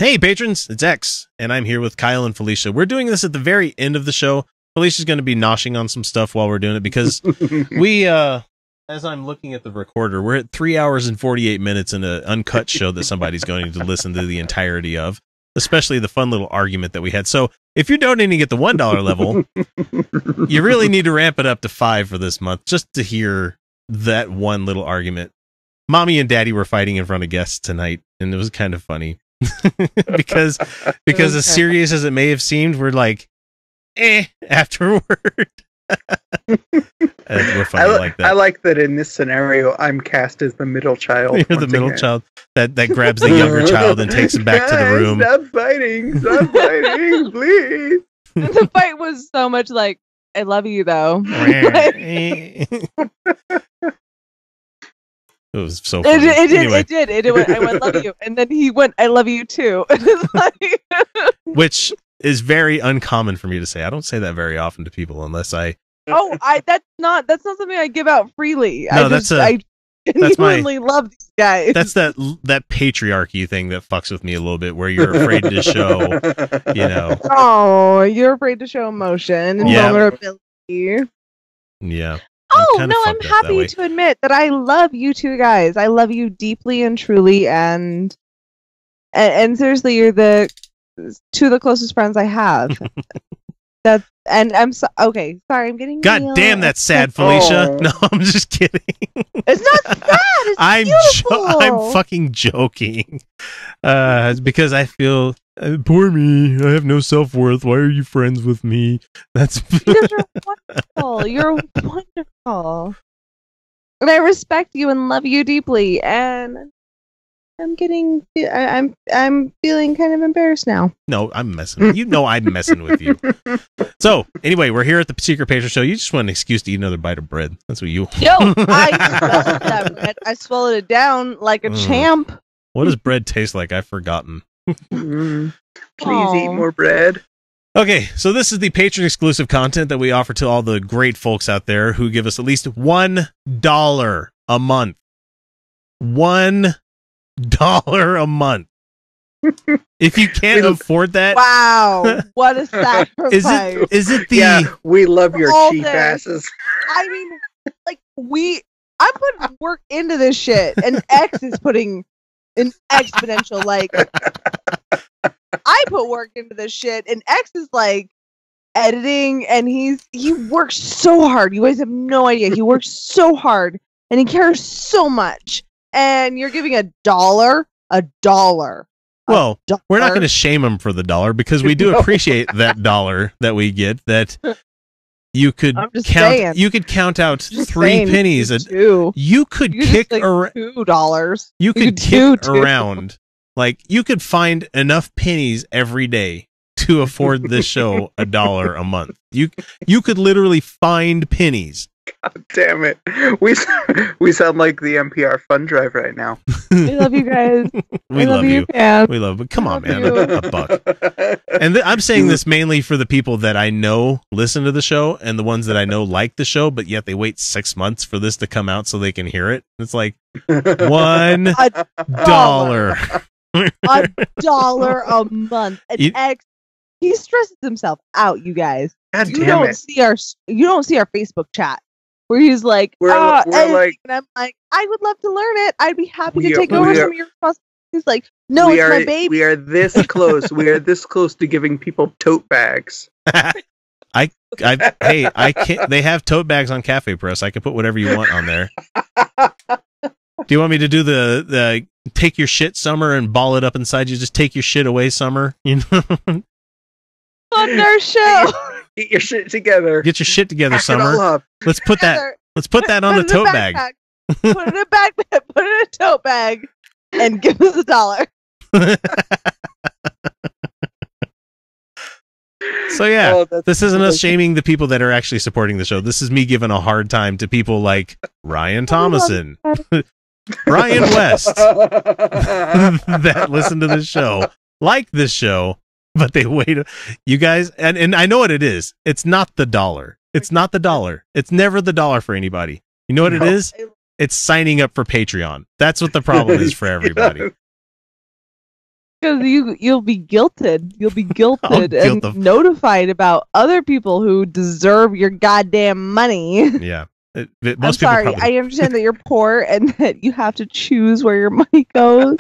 Hey, patrons, it's X, and I'm here with Kyle and Felicia. We're doing this at the very end of the show. Felicia's going to be noshing on some stuff while we're doing it because we, as I'm looking at the recorder, we're at 3 hours and 48 minutes in an uncut show that somebody's going to listen to the entirety of, especially the fun little argument that we had. So if you're donating at the $1 level, you really need to ramp it up to $5 for this month just to hear that one little argument. Mommy and Daddy were fighting in front of guests tonight, and it was kind of funny. because as serious as it may have seemed, we're like, afterward. We're funny like that. I like that in this scenario, I'm cast as the middle child. You're the middle child that grabs the younger child and takes him back to the room. Stop fighting, please. The fight was so much like, I love you, though. It was so funny. It did. It went, I went, love you. And then he went, I love you too. Like which is very uncommon for me to say. I don't say that very often to people unless I... that's not something I give out freely. No, I genuinely love these guys. That's that patriarchy thing that fucks with me a little bit, where you're afraid to show, you know. Oh, you're afraid to show emotion and vulnerability. Yeah. I'm happy to admit that I love you two guys. I love you deeply and truly, and seriously, you're two of the closest friends I have. Okay. Sorry, I'm getting. God damn, that's sad, Felicia. Oh. No, I'm just kidding. It's not sad. It's beautiful. I'm fucking joking. Because I feel. Poor me. I have no self-worth. Why are you friends with me? That's because you're wonderful. You're wonderful. And I respect you and love you deeply. And I'm feeling kind of embarrassed now. No, I'm messing with you. Know I'm messing with you. So, anyway, we're here at the Secret Patron Show. You just want an excuse to eat another bite of bread. That's what you... Yo, I swallowed that bread. I swallowed it down like a champ. What does bread taste like? I've forgotten. Please eat more bread. Okay, so this is the Patreon exclusive content that we offer to all the great folks out there who give us at least $1 a month. $1 a month. If you can't afford that, wow, what a sacrifice! Is it the? Yeah, we love your cheap asses. I mean, like I'm putting work into this shit, and X is putting an exponential, like, I put work into this shit, and X is like editing, and he works so hard. You guys have no idea. He works so hard, and he cares so much. And you're giving $1. Well, we're not going to shame him for the $1 because we do appreciate that $1 that we get. That you could count. Saying. You could count out just 3 pennies. You could kick around $2. You could kick around. Like, you could find enough pennies every day to afford this show $1 a month. You could literally find pennies. God damn it. We sound like the NPR fund drive right now. We love you guys. We love you. Yeah. We love you. Come on, man. A buck. And I'm saying this mainly for the people that I know listen to the show and the ones that I know like the show, but yet they wait 6 months for this to come out so they can hear it. It's like $1. $1 a month. And X, he stresses himself out, you guys. God you don't see our Facebook chat where he's like, we're like, and I'm like, I would love to learn it. I'd be happy to take over some of your responsibilities. He's like, no, it's my baby. We are this close. We are this close to giving people tote bags. I can't. They have tote bags on Cafe Press. I can put whatever you want on there. Do you want me to do the take your shit summer and ball it up inside you? Just take your shit away summer, you know? On our show. Get your shit together. Get your shit together, summer. Let's put that on the tote bag. Put it in a backpack. Put it in a tote bag, and give us $1. So yeah, this isn't us shaming the people that are actually supporting the show. This is me giving a hard time to people like Ryan Thomason, Brian West, that listen to this show, like this show. But they wait, you guys, and I know what it is. It's not the $1. It's not the $1. It's never the $1 for anybody. You know what it is? It's signing up for Patreon. That's what the problem is for everybody. Because you'll be guilted. You'll be guilted guilt and notified about other people who deserve your goddamn money. Yeah. I'm Most people sorry. probably- I understand that you're poor and that you have to choose where your money goes.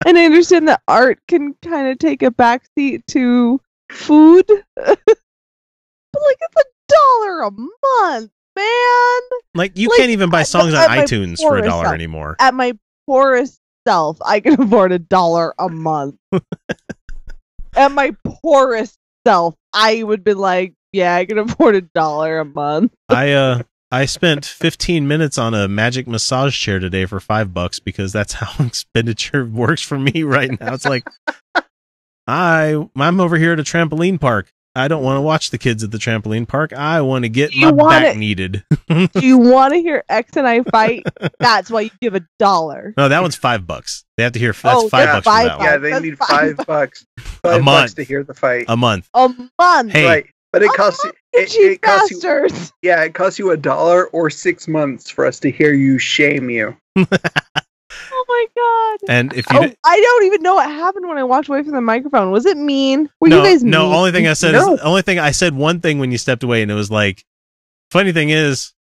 And I understand that art can kind of take a backseat to food. But like, it's $1 a month, man. Like, you Like, can't even buy songs on at my iTunes for poorest $1 self. anymore. At my poorest self, I can afford $1 a month. At my poorest self, I would be like, yeah, I can afford $1 a month. I spent 15 minutes on a magic massage chair today for $5 because that's how expenditure works for me right now. It's like I'm over here at a trampoline park. I don't want to watch the kids at the trampoline park. I want to get my back kneaded. Do you want to hear X and I fight? That's why you give $1. No, that one's $5. They have to hear that's $5 yeah, for that one. Yeah, they need $5. $5 month. to hear the fight. A month. A month. Hey, Right. But it costs you. Cheap It costs you. bastards. Yeah, it costs you $1 or 6 months for us to hear you shame you. Oh my god. and if you Oh, I don't even know what happened when I walked away from the microphone. Was it mean? Were no, you guys no, mean? only thing I said No. is only thing I said one thing when you stepped away, and it was like, funny thing is,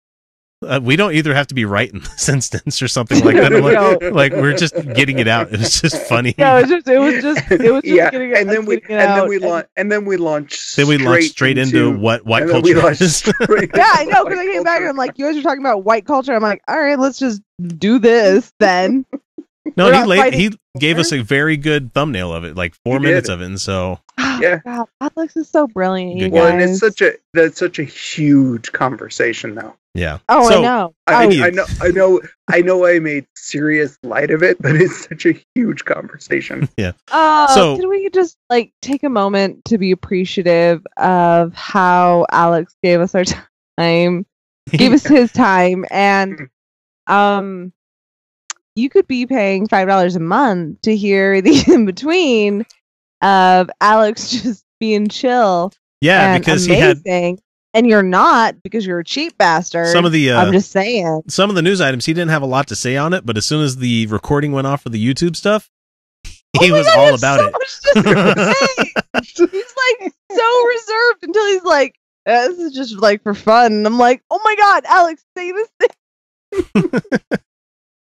we don't either have to be right in this instance or something like that. I'm like, No. like, we're just getting it out. It was just funny. No, it was just Yeah, getting and then we getting it out, launched. Then we launched straight into what white culture is. Yeah, I know, because I came back and I'm like, you guys are talking about white culture. I'm like, all right, let's just do this then. No, We're he not laid, fighting he gave us a very good thumbnail of it, like 4 He minutes did. of it, and so Yeah. God, Alex is so brilliant, you Good Well, guys. and that's such a huge conversation now. yeah. Oh, So, I know. I, Oh, I know I made serious light of it, but it's such a huge conversation. So- can we just like take a moment to be appreciative of how Alex gave us our time, gave us his time, and you could be paying $5 a month to hear the in between of Alex just being chill yeah, and because amazing, and you're not because you're a cheap bastard. some of the I'm just saying. some of the news items he didn't have a lot to say on it, but as soon as the recording went off for the YouTube stuff, he Oh my was God, all he has about so it. much to say. He's like so reserved until he's like, this is just like for fun. And I'm like, oh my God, Alex, say this thing.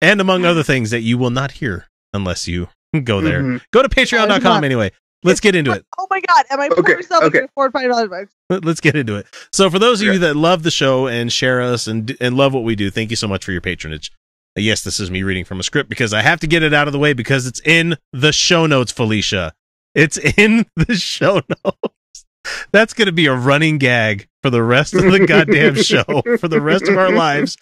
And among other things that you will not hear unless you go there. Mhm. Go to patreon.com not- anyway. Let's get into it. Oh my God, am I Okay, poor self okay. can afford $5 bucks? Let's get into it. So for those of you Okay. that love the show and share us and love what we do, thank you so much for your patronage. Yes, this is me reading from a script because I have to get it out of the way because it's in the show notes, Felicia. It's in the show notes. That's going to be a running gag for the rest of the goddamn show, for the rest of our lives.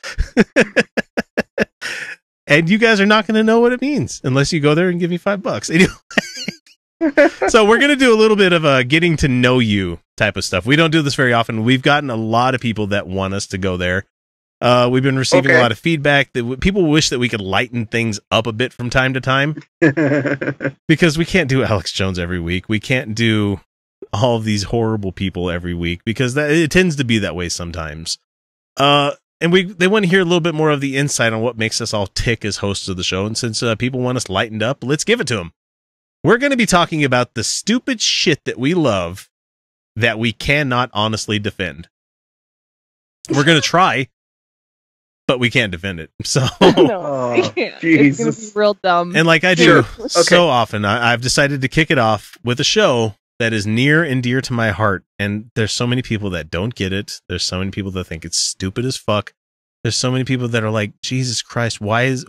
And you guys are not going to know what it means unless you go there and give me $5. Anyway. So we're going to do a little bit of a getting to know you type of stuff. We don't do this very often. We've gotten a lot of people that want us to go there. We've been receiving a lot of feedback that people wish that we could lighten things up a bit from time to time because we can't do Alex Jones every week. We can't do all of these horrible people every week because it tends to be that way sometimes. And they want to hear a little bit more of the insight on what makes us all tick as hosts of the show. And since people want us lightened up, let's give it to them. We're going to be talking about the stupid shit that we love that we cannot honestly defend. We're going to try, but we can't defend it. So, No, I Oh, can't. It's Jesus. gonna be real dumb. and like I do Sure. so often, I've decided to kick it off with a show that is near and dear to my heart. And there's so many people that don't get it. There's so many people that think it's stupid as fuck. There's so many people that are like, Jesus Christ, why is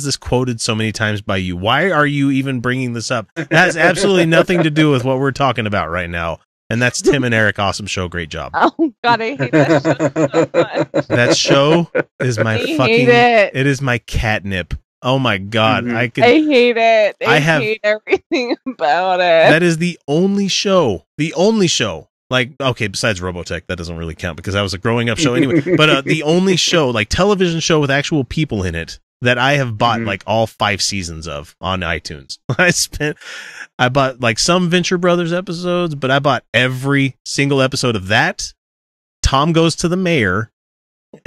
this quoted so many times by you? Why are you even bringing this up? It has absolutely nothing to do with what we're talking about right now. And that's Tim and Eric. Awesome show. Great job. Oh God, I hate that show so much. That show is my I fucking, hate it. it is my catnip. Oh my God. Mhm. I could, I hate it. I have- hate everything about it. that is the only show, like, okay, besides Robotech, that doesn't really count because that was a growing up show anyway, but the only show, like television show with actual people in it that I have bought Mhm. like all 5 seasons of on iTunes. I bought like some Venture Brothers episodes, but I bought every single episode of that. Tom Goes to the Mayor.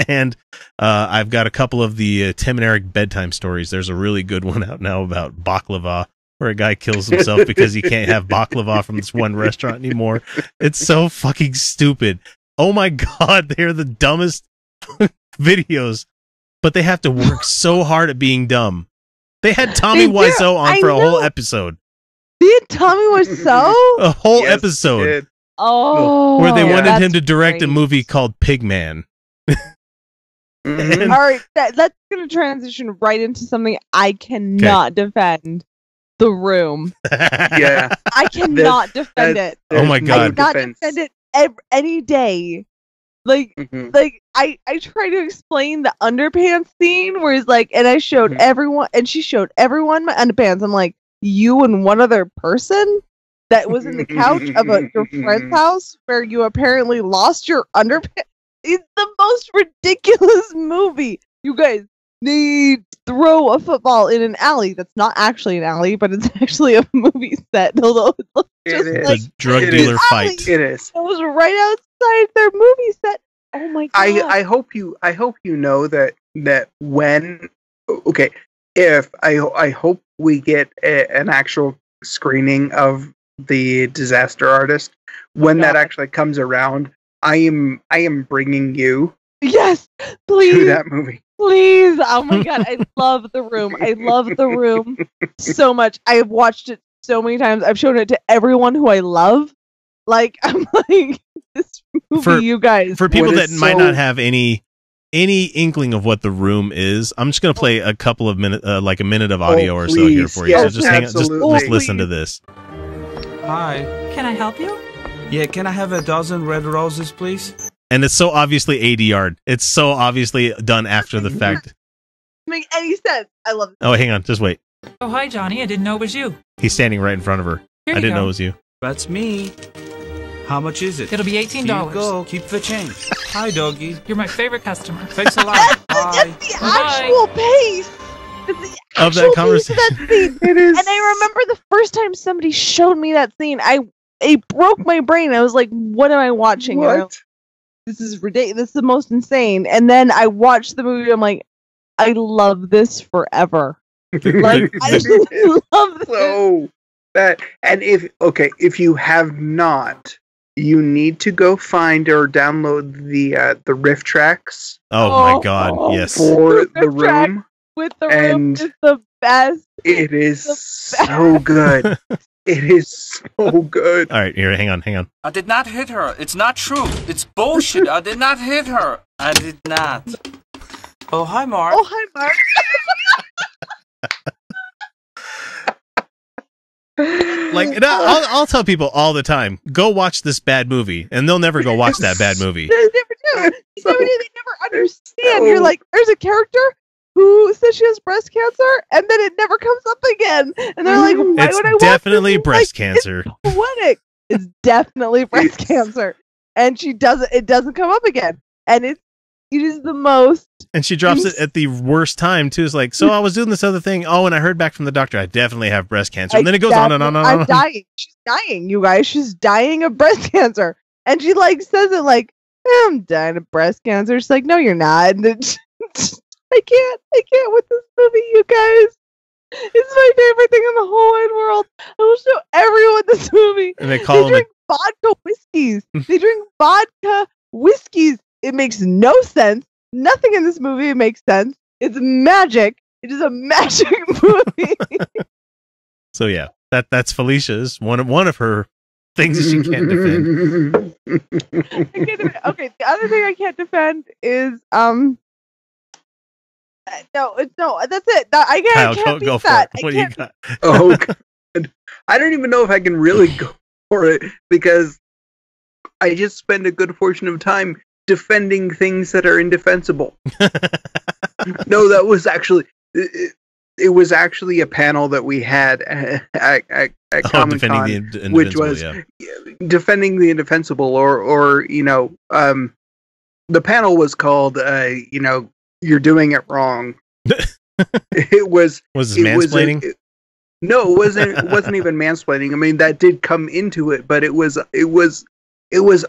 And I've got a couple of the Tim and Eric bedtime stories. There's a really good one out now about baklava where a guy kills himself because he can't have baklava from this one restaurant anymore. It's so fucking stupid. Oh my god, they're the dumbest videos, but they have to work so hard at being dumb. They had Tommy Wiseau on for a whole episode. Did Tommy Wiseau? A whole episode. Oh, where they wanted him to direct a movie called Pigman. All right, that's going to transition right into something I cannot defend. The Room. Yeah. I cannot defend it. Oh my god. I cannot defend it any day. Like, I try to explain the underpants scene where he's like, and I showed everyone, and she showed everyone my underpants. I'm like, you and one other person that was in the couch of your friend's house where you apparently lost your underpants. It's the most ridiculous movie. You guys, they throw a football in an alley that's not actually an alley, but it's actually a movie set. Although it looks just like a drug dealer fight. It is. It was right outside their movie set. Oh my god! I hope you know that when if I hope we get an actual screening of the Disaster Artist when that actually comes around. I am bringing you. Yes, please. To that movie. Please. Oh my god, I love The Room. I love The Room so much. I have watched it so many times. I've shown it to everyone who I love. Like, I'm like, this movie, you guys. For people that might not have any inkling of what The Room is, I'm just going to play a couple of minutes, like a minute of audio or so here for you. Yes, so just hang on, just listen to this. Hi. Can I help you? Yeah, can I have a dozen red roses, please? And it's so obviously ADR'd. It's so obviously done after the fact. Make any sense. I love it. Oh, hang on. Just wait. Oh, hi, Johnny. I didn't know it was you. He's standing right in front of her. I didn't know it was you. That's me. How much is it? It'll be $18. Here you go. Keep the change. Hi, doggy. You're my favorite customer. Thanks a lot. Bye. That's the actual pace. That's the of that conversation. That scene. It is. And I remember the first time somebody showed me that scene, it broke my brain. I was like, what am I watching? What? This is ridiculous. This is the most insane. And then I watched the movie. I'm like, I love this forever. Like, I just love this. So that, and if you have not, you need to go find or download the riff tracks. Oh my god, yes. For The Room. With The Room is the best. It is so good. It is so good. All right, here, hang on. I did not hit her. It's not true. It's bullshit. I did not hit her. I did not. Oh, hi, Mark. Oh, hi, Mark. Like, and I'll tell people all the time, go watch this bad movie, and they'll never go watch that bad movie. They never do. They never understand. You're like, there's a character who says she has breast cancer, and then it never comes up again. And they're like, why would I watch definitely this? Breast cancer. It's poetic. It's definitely breast cancer. And it doesn't come up again. And it is the most. And she drops it at the worst time, too. It's like, so I was doing this other thing. Oh, and I heard back from the doctor, I definitely have breast cancer. And then it goes on and on and on. I'm dying. She's dying, you guys. She's dying of breast cancer. And she, like, says it like, I'm dying of breast cancer. She's like, no, you're not. And I can't with this movie, you guys. It's my favorite thing in the whole wide world. I will show everyone this movie. And they drink vodka whiskeys. They drink vodka whiskeys. It makes no sense. Nothing in this movie makes sense. It's magic. It is a magic movie. So yeah, that's Felicia's one of her things that she can't defend. Okay, the other thing I can't defend is no, that's it. I can't beat that. What do you got? Oh, God. I don't even know if I can really go for it because I just spend a good portion of time defending things that are indefensible. No, that was actually it was actually a panel that we had at Comic-Con, which was defending the indefensible, or the panel was called you're doing it wrong. It was mansplaining? No, it wasn't even mansplaining. I mean, that did come into it, but it was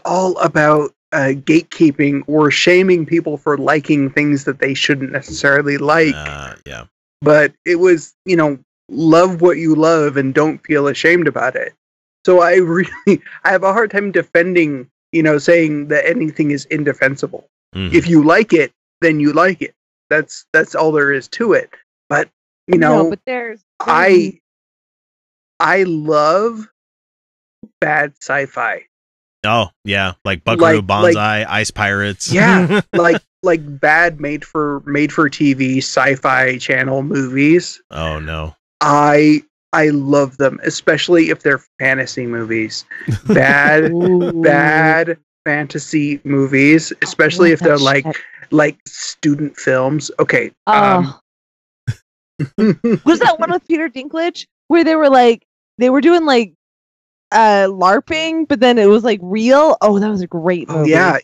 all about gatekeeping or shaming people for liking things that they shouldn't necessarily like. Yeah. But it was, love what you love and don't feel ashamed about it. So I have a hard time defending, saying that anything is indefensible. Mhm. If you like it, then you like it. That's all there is to it. But No, but there's I love bad sci-fi. Oh yeah, like Buckaroo Banzai, Ice Pirates. Yeah, like bad made for TV sci-fi channel movies. Oh no. I love them, especially if they're fantasy movies. Bad fantasy movies, especially if they're like student films. Okay. Was that one with Peter Dinklage where they were doing like LARPing, but then it was like real? Oh, that was a great movie. Yeah.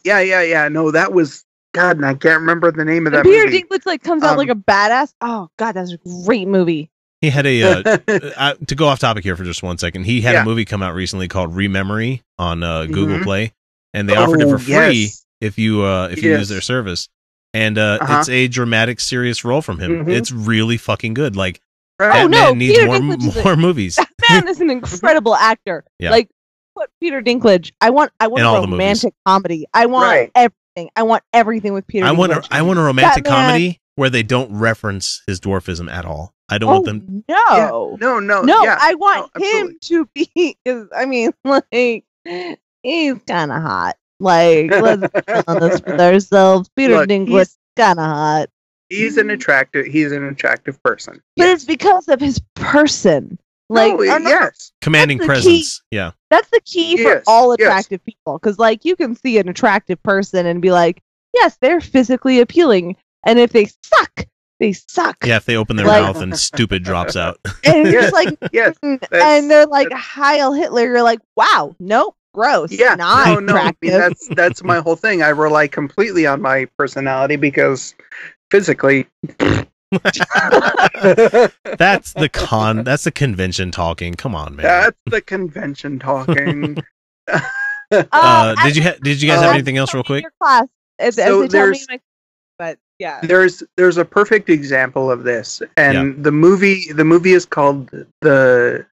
No, that was God, and I can't remember the name of that Peter movie. Dinklage like comes out like a badass. Oh God, that was a great movie. He had a to go off topic here for just 1 second. He had a movie come out recently called Rememory on Google Play, and they offered it for free if you use their service. And it's a dramatic, serious role from him. It's really fucking good. Like that man needs more movies. That man is an incredible actor. Yeah. Like put Peter Dinklage. I want a romantic comedy. I want everything. I want everything with Peter Dinklage. I want a romantic comedy where they don't reference his dwarfism at all. I don't want them. No. Yeah. No. Yeah. I want him to be. Because I mean, like he's kind of hot. Like let's be honest with ourselves. Peter Dinklage is kind of hot. He's an attractive person. But it's because of his person. Like commanding presence. Yeah. That's the key for all attractive people. Because like you can see an attractive person and be like, yes, they're physically appealing. And if they suck, they suck. Yeah, if they open their mouth and stupid drops out. And it's like and they're like Heil Hitler, you're like, wow, nope, gross. Yeah. Not no. I mean, that's my whole thing. I rely completely on my personality because physically that's the convention talking. Come on, man. That's the convention talking. Did you guys have anything else real quick? Your class, but yeah. There's a perfect example of this, and the movie is called trying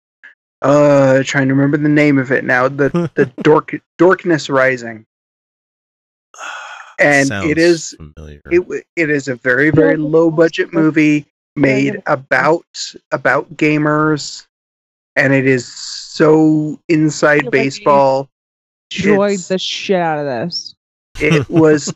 to remember the name of it now. The Darkness Rising. And it is familiar. It is a very, very low budget movie made about gamers, and it is so inside baseball. Enjoyed the shit out of this. It was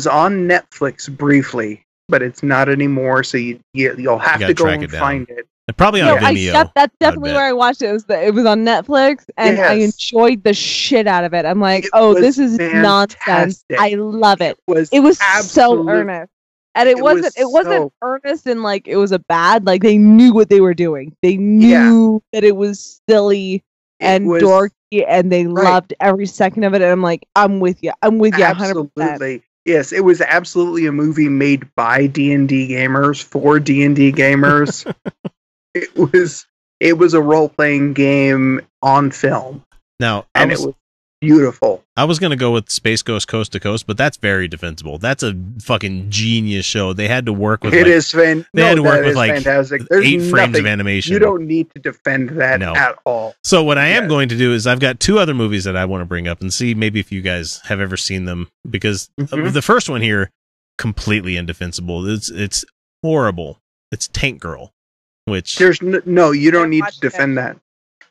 on Netflix briefly, but it's not anymore. So you'll have to go and find it. Probably on Vimeo. That's definitely where I watched it. It was on Netflix, and I enjoyed the shit out of it. I'm like, this is nonsense. I love it. It was so earnest, and it wasn't earnest in like it was a bad. Like they knew what they were doing. They knew that it was silly and dorky, and they loved every second of it. And I'm like, I'm with you. I'm with you 100%. Absolutely. Yes, it was absolutely a movie made by D&D gamers for D&D gamers. It was a role-playing game on film. Now, it was beautiful. I was going to go with Space Ghost Coast to Coast, but that's very defensible. That's a fucking genius show. They had to work with fantastic. 8 frames of animation. You don't need to defend that at all. So what I am going to do is I've got 2 other movies that I want to bring up and see maybe if you guys have ever seen them, because the first one here, completely indefensible. It's horrible. It's Tank Girl. Which you don't need to defend that.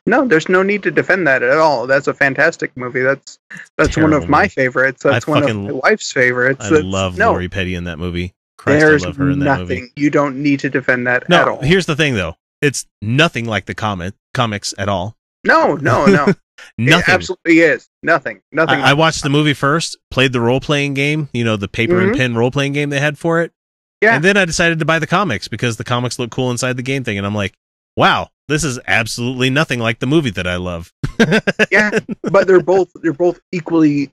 No, there's no need to defend that at all. That's a fantastic movie. That's one of my favorites. That's one of my wife's favorites. I love Lori Petty in that movie. Christ, I love her in that movie. You don't need to defend that at all. Here's the thing, though. It's nothing like the comics at all. No. Nothing. It absolutely is. Nothing. I watched the movie first, played the role-playing game, the paper and pen role-playing game they had for it. Yeah. And then I decided to buy the comics because the comics look cool inside the game thing. And I'm like, wow, this is absolutely nothing like the movie that I love. Yeah, but they're both equally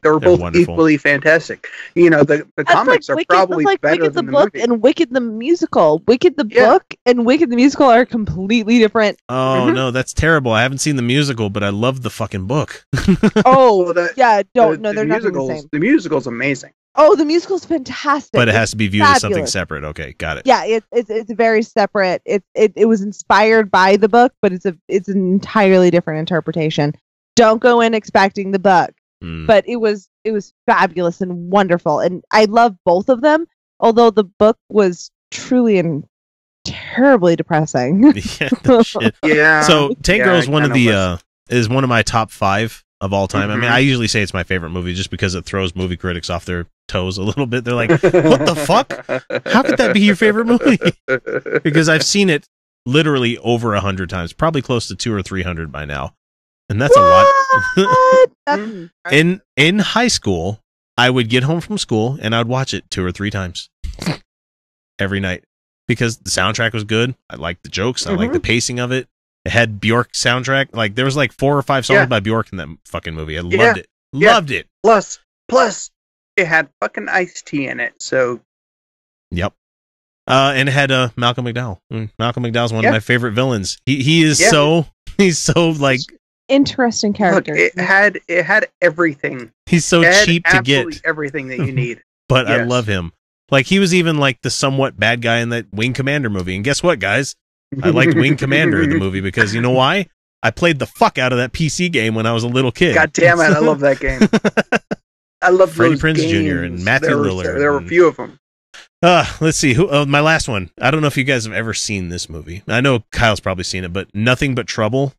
fantastic. The comics are probably better Wicked than the book movie. and Wicked the musical. Wicked the book and Wicked the musical are completely different. Oh no, that's terrible. I haven't seen the musical, but I love the fucking book. They're not the same. The musical's amazing. Oh, the musical's fantastic. But it has to be viewed as something fabulous. separate. Okay, got it. Yeah, it's very separate. It was inspired by the book, but it's an entirely different interpretation. Don't go in expecting the book, but it was fabulous and wonderful, and I love both of them. Although the book was truly and terribly depressing. Yeah, no shit. Yeah. So Tank Girl is it one of kinda the is one of my top 5 of all time. I mean, Mhm. I usually say it's my favorite movie just because it throws movie critics off their toes a little bit. They're like, "What the fuck? How could that be your favorite movie?" Because I've seen it literally over 100 times, probably close to 200 or 300 by now, and that's a lot. What? That's In high school, I would get home from school and I'd watch it 2 or 3 times every night because the soundtrack was good. I liked the jokes. I liked the pacing of it. It had Bjork soundtrack. Like there was like 4 or 5 songs by Bjork in that fucking movie. I loved it. Yeah. Loved it. Plus, it had fucking iced tea in it. So Yep. And it had Malcolm McDowell. Malcolm McDowell's one of my favorite villains. He is so like interesting character. look, it had everything. he's so It had cheap to absolutely get, everything that you need. but I Yes. love him. Like he was even like the somewhat bad guy in that Wing Commander movie. And guess what, guys? I liked Wing Commander in the movie because you know why? I played the fuck out of that PC game when I was a little kid. God damn it! I love that game. I love Freddie those Prinze games. Jr. and Matthew Lillard There were a few of them. Let's see. My last one. I don't know if you guys have ever seen this movie. I know Kyle's probably seen it, but Nothing But Trouble.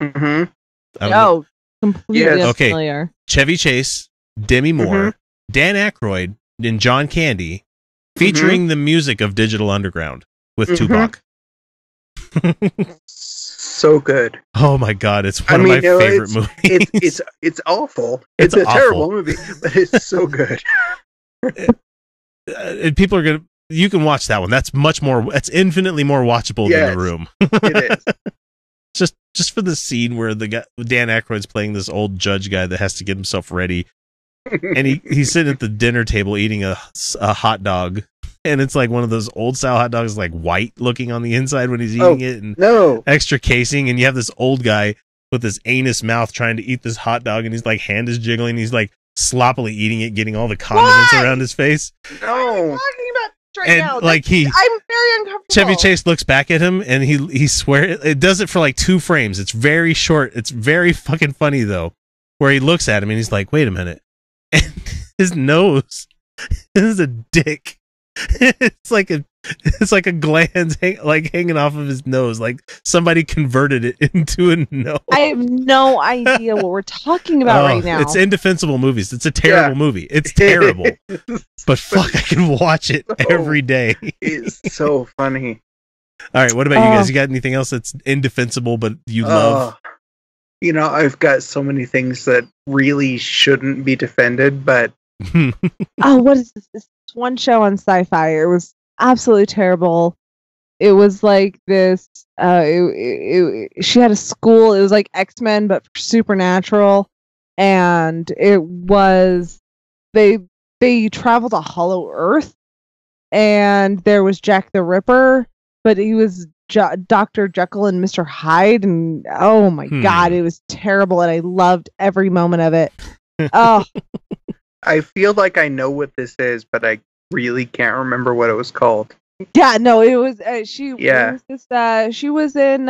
Mm-hmm. I don't know. Oh, completely Yes. Okay. unfamiliar. Chevy Chase, Demi Moore, Dan Aykroyd, and John Candy, featuring the music of Digital Underground with Tupac. So good. Oh my god, it's one of my favorite movies. It's awful. It's It's a awful. terrible movie, but it's so good. And people are gonna. You can watch that one. That's much more. That's infinitely more watchable than The Room. It is. Just for the scene where the guy Dan Aykroyd's playing this old judge guy that has to get himself ready, and he's sitting at the dinner table eating a hot dog, and it's like one of those old style hot dogs, like white looking on the inside when he's eating it, and extra casing, and you have this old guy with his anus mouth trying to eat this hot dog, and he's like hand is jiggling, he's like sloppily eating it, getting all the condiments around his face. No. Talking about right And now. like I'm very uncomfortable. Chevy Chase looks back at him and he swears it does it for like 2 frames. It's very short. It's very fucking funny though, where he looks at him and he's like, "Wait a minute," and his nose is a dick. It's like a gland hanging off of his nose. Like somebody converted it into a nose. I have no idea what we're talking about right now. It's indefensible movies. It's a terrible movie. It's terrible. But fuck, I can watch it every day. It's so funny. All right, what about you guys? You got anything else that's indefensible but you love? You know, I've got so many things that really shouldn't be defended, but What is this? This one show on Sci-Fi. It was absolutely terrible. It was like this. She had a school. It was like X-Men, but for supernatural, and it was they traveled to Hollow Earth, and there was Jack the Ripper, but he was Dr. Jekyll and Mr. Hyde, and oh my god, it was terrible, and I loved every moment of it. Oh. I feel like I know what this is, but I really can't remember what it was called. Yeah, no, it was she. Yeah. It was this, she was in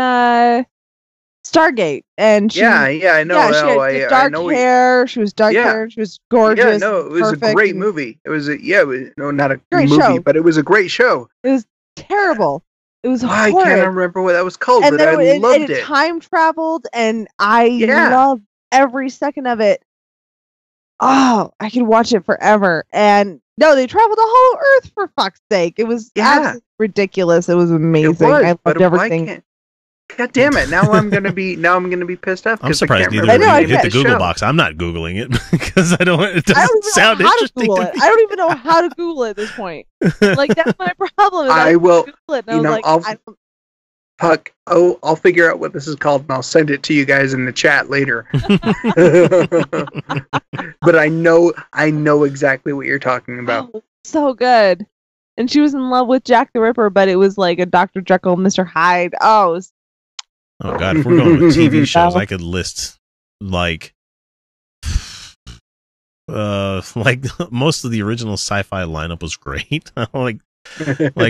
Stargate, and she, I know. Yeah, she had dark hair. She was dark hair. She was gorgeous. Yeah, no, it was a great movie. It was not a great movie, show. but it was a great show. It was terrible. It was I horrid. can't remember what that was called, And but then I loved it. Time traveled, and I loved every second of it. Oh, I could watch it forever. And no, they traveled to Hollow Earth for fuck's sake. It was absolutely ridiculous. It was amazing. I loved everything. God damn it! Now I'm gonna be pissed off. I'm surprised neither I of you hit the Google box. I'm not Googling it because I don't. It doesn't sound interesting to me. I don't even know how to Google it at this point. Like that's my problem. I will. Google it, and I'll figure out what this is called, and I'll send it to you guys in the chat later. But I know exactly what you're talking about. Oh, so good. And she was in love with Jack the Ripper, but it was like a Dr. Jekyll, Mr. Hyde. Oh, it was... Oh god, if we're going with TV shows, I could list like like most of the original sci-fi lineup was great. like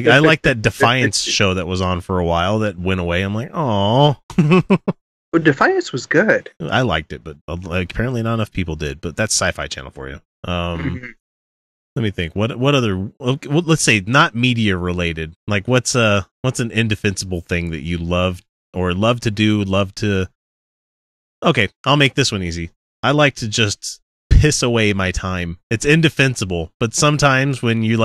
I like that Defiance show that was on for a while that went away. I'm like, oh. Well, Defiance was good. I liked it, but like, apparently not enough people did. But that's Sci-Fi Channel for you. Let me think. What other? Well, let's say not media related. Like what's an indefensible thing that you love to do? Okay, I'll make this one easy. I like to just piss away my time. It's indefensible, but sometimes when you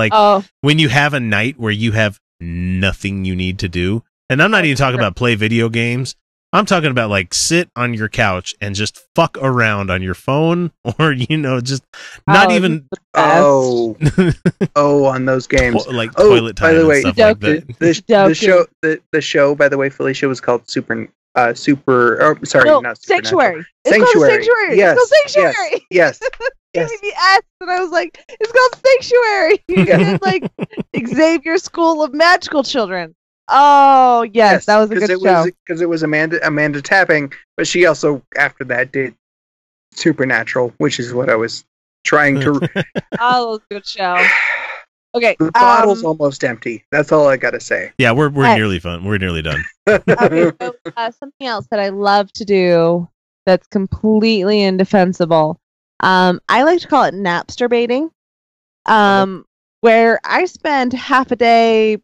when you have a night where you have nothing you need to do, and I'm not even talking about play video games. I'm talking about like sit on your couch and just fuck around on your phone, or just not even on those games like toilet time. By the way, and stuff like that. the show by the way, Felicia, was called Sanctuary. Not Sanctuary. It's called Sanctuary. Yes, it's called Sanctuary. Yes. Yes. Me asked, and I was like, "It's called Sanctuary." It's like Xavier School of Magical Children. Oh yes, that was a good show. Because it was Amanda Tapping, but she also after that did Supernatural, which is what I was trying to. Oh, good show. Okay, the bottle's almost empty. That's all I gotta say. Yeah, we're nearly done. We're nearly done. Okay, so, something else that I love to do that's completely indefensible. I like to call it Napsturbation, where I spend half a day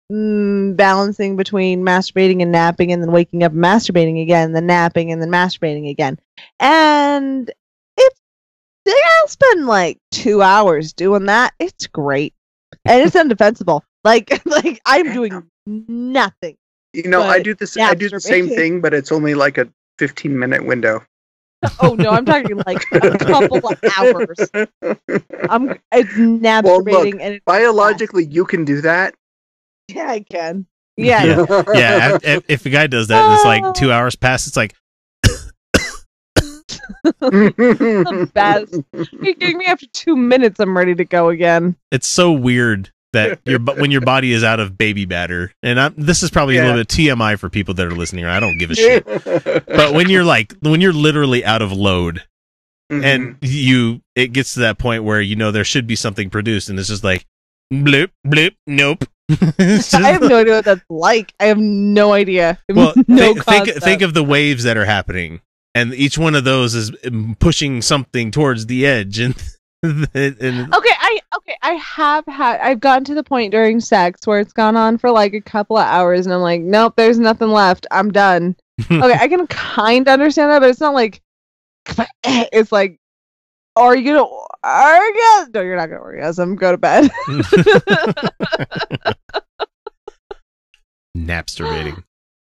balancing between masturbating and napping, and then waking up and masturbating again, then napping, and then masturbating again. And I'll spend like 2 hours doing that. It's great. And it's indefensible. Like I'm doing nothing. I do this. I do the same thing, but it's only like a 15-minute window. Oh no, I'm talking like a couple of hours. It's masturbating, well, look, and it's biologically you can do that. Yeah, I can. Yeah. Yeah. If a guy does that, and it's like 2 hours past. It's like the best. You're getting me after 2 minutes. I'm ready to go again. It's so weird that when your body is out of baby batter, and this is probably a little bit TMI for people that are listening. I don't give a shit. But when you're literally out of load, and it gets to that point where there should be something produced, and it's just like blip blip, nope. I have no idea what that's like. I have no idea. Well, think of the waves that are happening. And each one of those is pushing something towards the edge, and I've gotten to the point during sex where it's gone on for like a couple of hours, and I'm like, nope, there's nothing left. I'm done. Okay, I can kind of understand that, but it's not like it's like, are you gonna orgasm? No, you're not gonna orgasm. Go to bed. Napsturbation.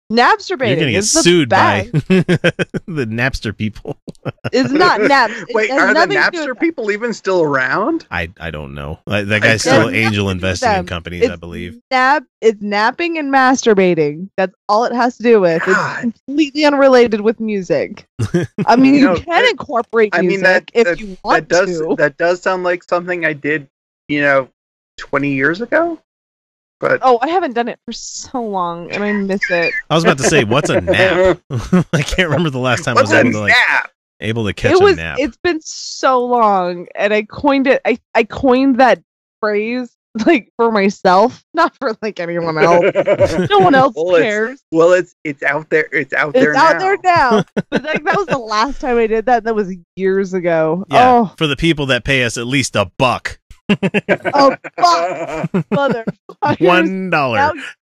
Napsturbation. You're gonna get sued by the Napster people. It's not Naps. Wait, are the Napster people even still around? I don't know. That guy's still angel investing in companies, I believe. It's napping and masturbating. That's all it has to do with. It's completely unrelated with music. I mean, you can incorporate music if you want to. That does sound like something I did, 20 years ago. But I haven't done it for so long, and I miss it. I was about to say, what's a nap? I can't remember the last time I was able to catch a nap. It's been so long, and I coined it. I coined that phrase for myself, not for anyone else. No one else cares. It's out there. It's out there now. But that was the last time I did that. That was years ago. Yeah, for the people that pay us at least $1. Oh, fuck, motherfuckers. $1.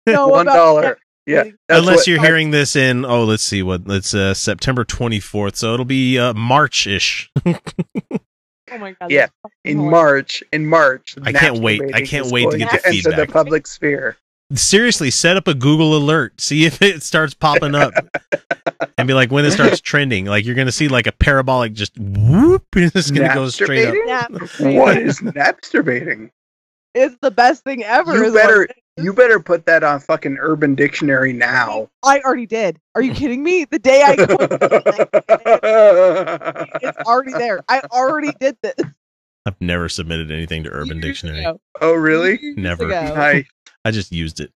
$1. Yeah. Unless you're hearing this in, let's see, it's September 24th, so it'll be March-ish. Oh my god. Yeah, in March. I can't wait to get the feedback. Enter the public sphere. Seriously, set up a Google alert. See if it starts popping up. And be like, when it starts trending, you're going to see a parabolic just whoop, and it's going to go straight up. What is Napsturbation? It's the best thing ever. You better put that on fucking Urban Dictionary now. I already did. Are you kidding me? The day I it's already there. I already did this. I've never submitted anything to Urban Dictionary. Oh, really? Never. Nice. I just used it.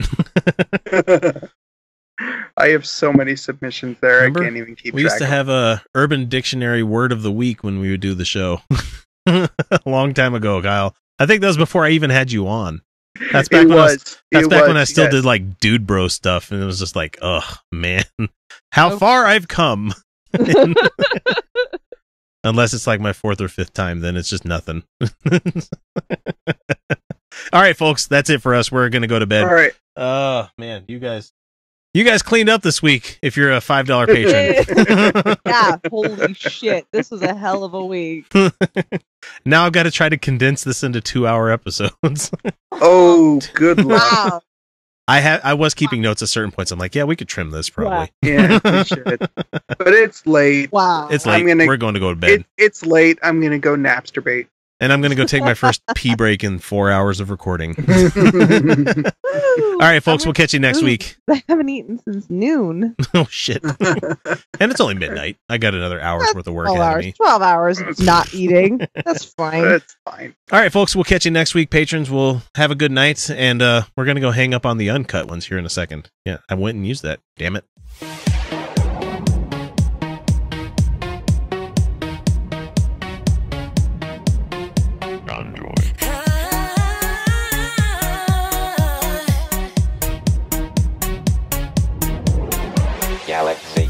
I have so many submissions there. Remember, I can't even keep track. We used to have a Urban Dictionary word of the week when we would do the show. A long time ago, Kyle. I think that was before I even had you on. That's back It when was. that's It back when was, I still yes. did like dude bro stuff, and it was just like, ugh, man, how far I've come. Unless it's like my 4th or 5th time, then it's just nothing. All right, folks, that's it for us. We're gonna go to bed. All right. Man, you guys cleaned up this week. If you're a $5 patron, Yeah, holy shit. This was a hell of a week. now I've got to try to condense this into 2-hour episodes. Oh, good luck. Wow. I was keeping notes at certain points. I'm like, yeah, we could trim this probably. Yeah, we should. But it's late. Wow. It's late. We're going to go to bed. It's late. I'm gonna go napsturbate. And I'm going to go take my first pee break in 4 hours of recording. Woo. All right, folks, we'll catch you next week. I haven't eaten since noon. Oh, shit. And it's only midnight. I got another hour's worth of work 12 ahead hours. of me. 12 hours of not eating. That's fine. That's fine. All right, folks, we'll catch you next week, patrons. We'll have a good night, and we're going to go hang up on the uncut ones here in a second. Yeah, I went and used that. Damn it. Galaxy.